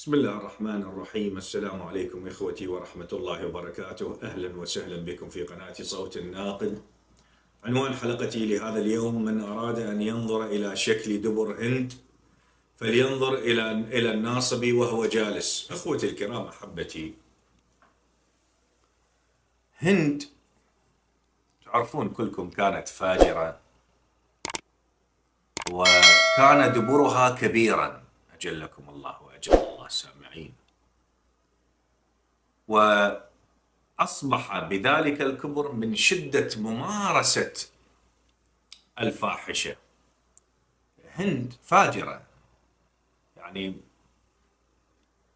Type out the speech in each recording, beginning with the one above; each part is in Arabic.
بسم الله الرحمن الرحيم. السلام عليكم إخوتي ورحمة الله وبركاته. أهلا وسهلا بكم في قناة صوت الناقد. عنوان حلقتي لهذا اليوم: من أراد أن ينظر إلى شكل دبر هند فلينظر إلى الناصبي وهو جالس. أخوتي الكرام، أحبتي، هند تعرفون كلكم كانت فاجرة، وكان دبرها كبيرا، أجلكم الله وأجل الله السامعين، وأصبح بذلك الكبر من شدة ممارسة الفاحشة. هند فاجرة، يعني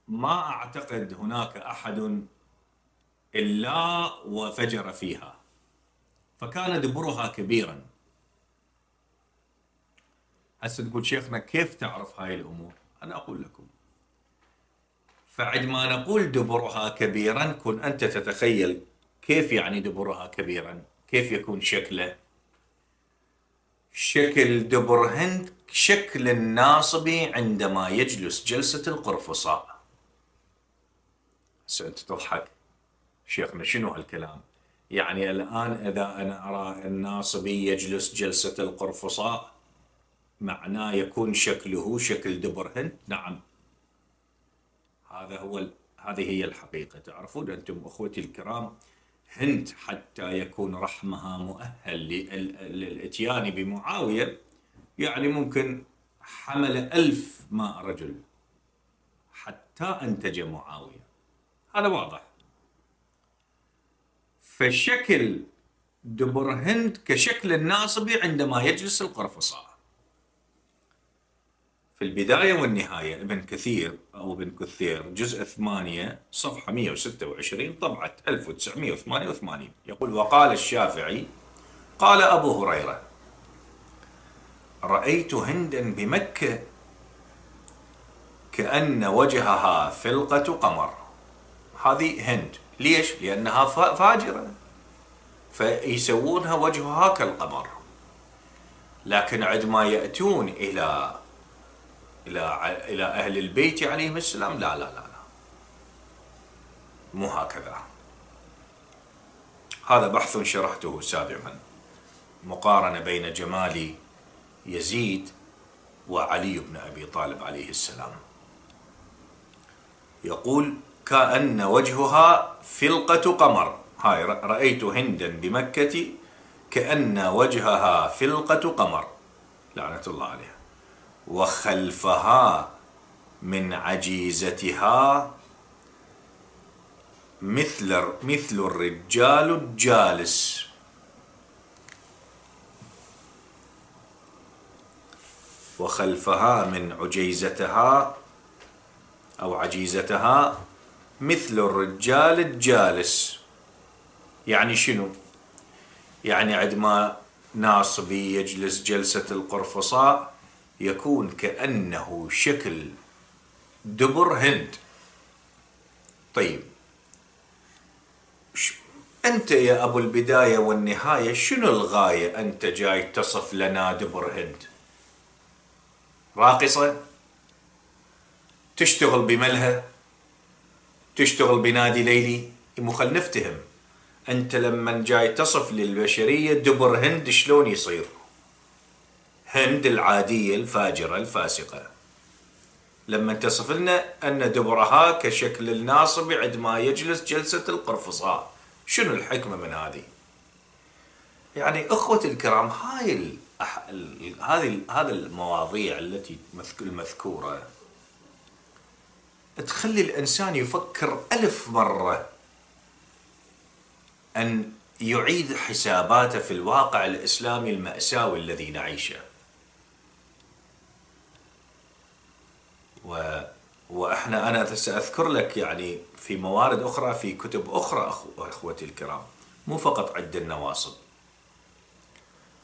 ما أعتقد هناك أحد إلا وفجر فيها، فكان دبرها كبيرا. هسه تقول شيخنا كيف تعرف هاي الأمور؟ أنا أقول لكم، فعندما نقول دبرها كبيرا كن أنت تتخيل كيف يعني دبرها كبيرا، كيف يكون شكله. شكل دبر هند شكل الناصبي عندما يجلس جلسة القرفصاء. هسه أنت تضحك، شيخنا شنو هالكلام؟ يعني الآن إذا أنا أرى الناصبي يجلس جلسة القرفصاء معناه يكون شكله شكل دبر هند؟ نعم، هذه هي الحقيقة. تعرفون أنتم أخوتي الكرام، هند حتى يكون رحمها مؤهل للإتيان بمعاوية، يعني ممكن حمل 1000 ماء رجل حتى أنتج معاوية، هذا واضح. فشكل دبر هند كشكل الناصبي عندما يجلس القرفصاء. في البداية والنهاية، ابن كثير جزء 8 صفحة 126 طبعة 1988 يقول: وقال الشافعي قال أبو هريرة: رأيت هندا بمكة كأن وجهها فلقة قمر. هذه هند، ليش؟ لأنها فاجرة، فيسوونها وجهها كالقمر. لكن عندما يأتون إلى أهل البيت عليهم السلام، لا لا لا لا، مو هكذا. هذا بحث شرحته سابقا، مقارنة بين جمال يزيد وعلي بن أبي طالب عليه السلام. يقول: كأن وجهها فلقة قمر. هاي رأيت هندا بمكة كأن وجهها فلقة قمر، لعنة الله عليها، وخلفها من عجيزتها مثل الرجال الجالس. وخلفها من عجيزتها أو عجيزتها مثل الرجال الجالس. يعني شنو؟ يعني عندما ناصبي يجلس جلسة القرفصاء يكون كأنه شكل دبر هند. طيب، أنت يا أبو البداية والنهاية شنو الغاية؟ أنت جاي تصف لنا دبر هند راقصة؟ تشتغل بملهى؟ تشتغل بنادي ليلي؟ مو خل نفتهم. أنت لما جاي تصف للبشرية دبر هند شلون يصير؟ هند العادية الفاجرة الفاسقة، لما تصف لنا أن دبرها كشكل الناصب عندما يجلس جلسة القرفصاء، شنو الحكمة من هذه؟ يعني أخوتي الكرام، هذه المواضيع التي المذكورة تخلي الإنسان يفكر 1000 مرة أن يعيد حساباته في الواقع الإسلامي المأساوي الذي نعيشه. أنا سأذكر لك يعني في موارد أخرى، في كتب أخرى أخوتي الكرام، مو فقط عد النواصب،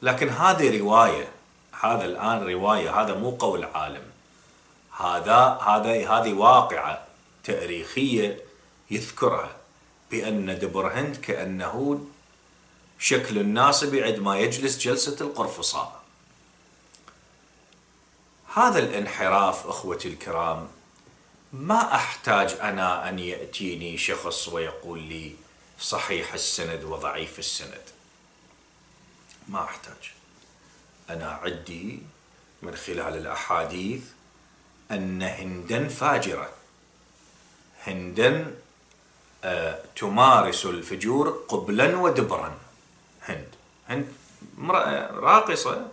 لكن هذه رواية، هذا الآن رواية، هذا مو قول عالم، هذه واقعة تاريخية يذكرها بأن دبر هند كأنه شكل الناصب عندما يجلس جلسة القرفصاء. هذا الانحراف أخوتي الكرام ما أحتاج أنا أن يأتيني شخص ويقول لي صحيح السند وضعيف السند، ما أحتاج. أنا عندي من خلال الأحاديث أن هندا فاجرة، هندا تمارس الفجور قبلا ودبرا. هند امرأة راقصة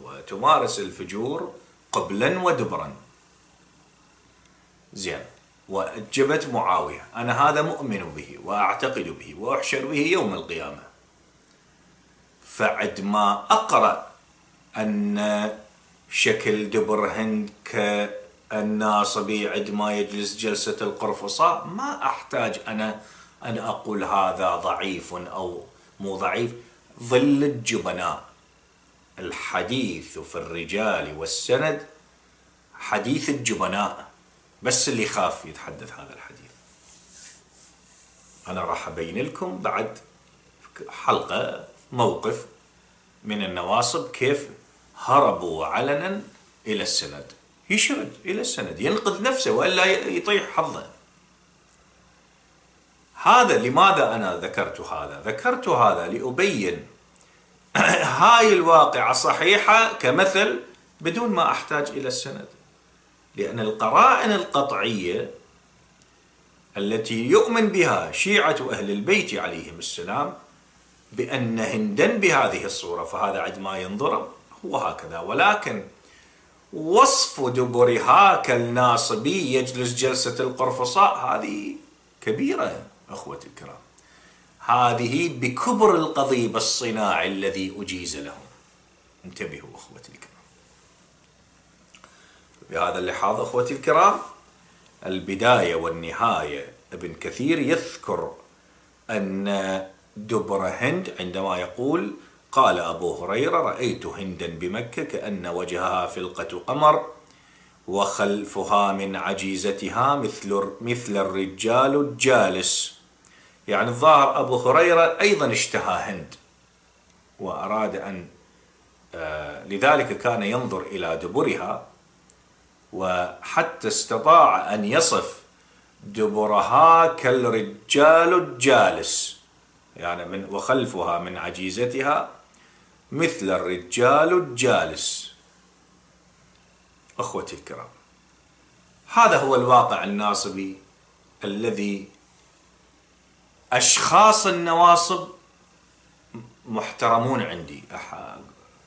وتمارس الفجور قبلا ودبرا. زين، وأجبت معاوية أنا هذا مؤمن به وأعتقد به وأحشر به يوم القيامة. فعد ما أقرأ أن شكل دبر هند كالناصبي عندما يجلس جلسة القرفصاء، ما أحتاج أنا أن أقول هذا ضعيف أو مو ضعيف. ظل الجبناء. الحديث في الرجال والسند حديث الجبناء، بس اللي خاف يتحدث هذا الحديث. أنا راح أبين لكم بعد حلقة موقف من النواصب كيف هربوا علنا إلى السند، يشرد إلى السند ينقذ نفسه وإلا يطيح حظه. هذا لماذا أنا ذكرت هذا لأبين هاي الواقعة صحيحة كمثل بدون ما أحتاج إلى السند، لأن القرائن القطعية التي يؤمن بها شيعة أهل البيت عليهم السلام بأن هندا بهذه الصورة، فهذا عندما ينضرب هو هكذا. ولكن وصف دبرها كالناصبي يجلس جلسة القرفصاء هذه كبيرة أخوتي الكرام، هذه بكبر القضيب الصناعي الذي أجيز لهم. انتبهوا أخوتي الكرام. بهذا اللحاظ أخوتي الكرام، البداية والنهاية ابن كثير يذكر أن دبر هند عندما يقول قال أبو هريرة رأيت هندا بمكة كأن وجهها فلقة قمر وخلفها من عجيزتها مثل الرجال الجالس. يعني الظاهر أبو هريرة أيضا اشتهى هند وأراد أن لذلك كان ينظر إلى دبرها، وحتى استطاع أن يصف دبرها كالرجال الجالس، يعني وخلفها من عجيزتها مثل الرجال الجالس. أخوتي الكرام، هذا هو الواقع الناصبي الذي أشخاص النواصب محترمون عندي،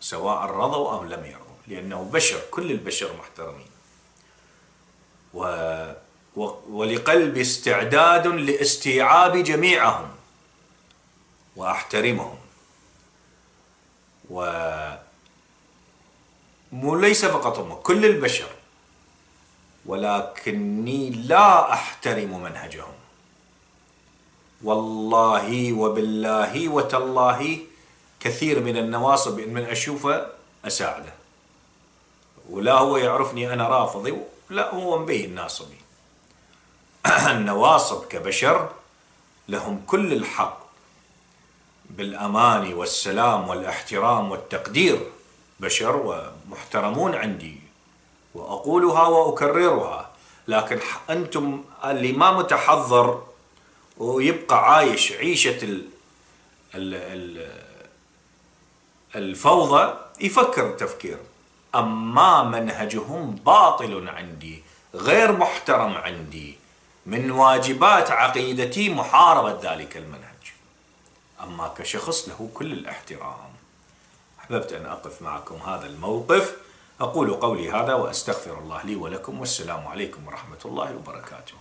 سواء رضوا أم لم يرضوا، لأنه بشر، كل البشر محترمين، ولقلبي استعداد لاستيعاب جميعهم وأحترمهم، وليس فقط هم، كل البشر، ولكني لا أحترم منهجهم. والله وبالله وتالله كثير من النواصب من أشوفه أساعده، ولا هو يعرفني أنا رافضي، لا هو مبين ناصبي. النواصب كبشر لهم كل الحق بالأمان والسلام والاحترام والتقدير، بشر ومحترمون عندي وأقولها وأكررها. لكن أنتم اللي ما متحضر ويبقى عايش عيشة الفوضى يفكر تفكير، أما منهجهم باطل عندي، غير محترم عندي، من واجبات عقيدتي محاربة ذلك المنهج. أما كشخص له كل الاحترام. أحببت أن أقف معكم هذا الموقف. أقول قولي هذا وأستغفر الله لي ولكم، والسلام عليكم ورحمة الله وبركاته.